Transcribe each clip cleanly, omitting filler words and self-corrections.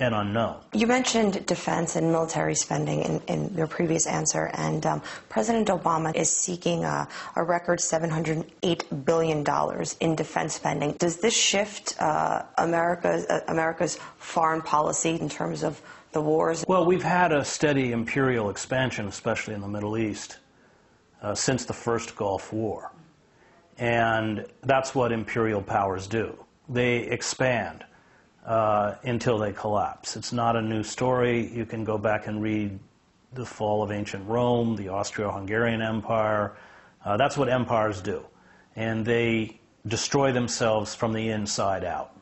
and unknown. You mentioned defense and military spending in your previous answer, and President Obama is seeking a record $708 billion in defense spending. Does this shift America's foreign policy in terms of the wars? Well, we've had a steady imperial expansion, especially in the Middle East, since the first Gulf War. And that's what imperial powers do. They expand until they collapse. It's not a new story. You can go back and read the fall of ancient Rome, the Austro-Hungarian Empire. That's what empires do. And they destroy themselves from the inside out.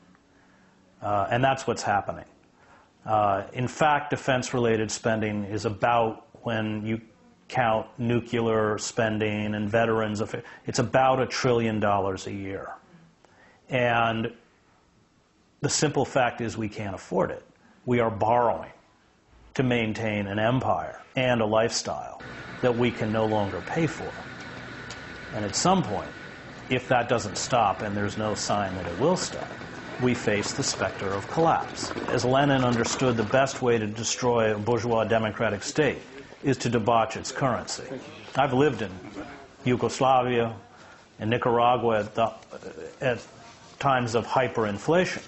And that's what's happening. In fact, defense-related spending is about, when you count nuclear spending and veterans, it's about $1 trillion a year. And the simple fact is we can't afford it. We are borrowing to maintain an empire and a lifestyle that we can no longer pay for. And at some point, if that doesn't stop, and there's no sign that it will stop, we face the specter of collapse. As Lenin understood, the best way to destroy a bourgeois democratic state is to debauch its currency. I've lived in Yugoslavia and Nicaragua at times of hyperinflation,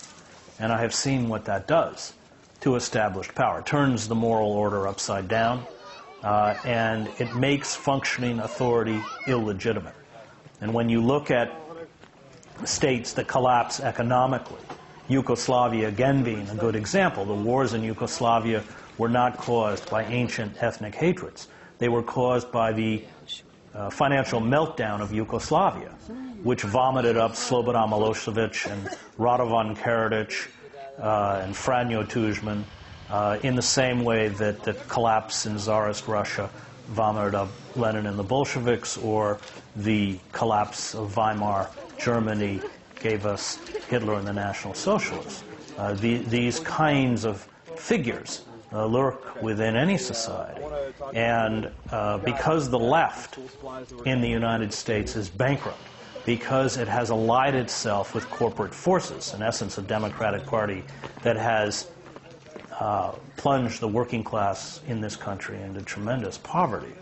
and I have seen what that does to established power. It turns the moral order upside down, and it makes functioning authority illegitimate. And when you look at states that collapse economically, Yugoslavia again being a good example, the wars in Yugoslavia were not caused by ancient ethnic hatreds. They were caused by the financial meltdown of Yugoslavia, which vomited up Slobodan Milosevic and Radovan Karadzic and Franjo Tudjman in the same way that the collapse in Tsarist Russia vomited up Lenin and the Bolsheviks, or the collapse of Weimar Germany gave us Hitler and the National Socialists. These kinds of figures lurk within any society. And because the left in the United States is bankrupt, because it has allied itself with corporate forces, in essence a Democratic Party that has plunged the working class in this country into tremendous poverty,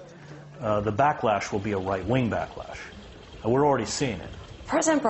the backlash will be a right-wing backlash. We're already seeing it. President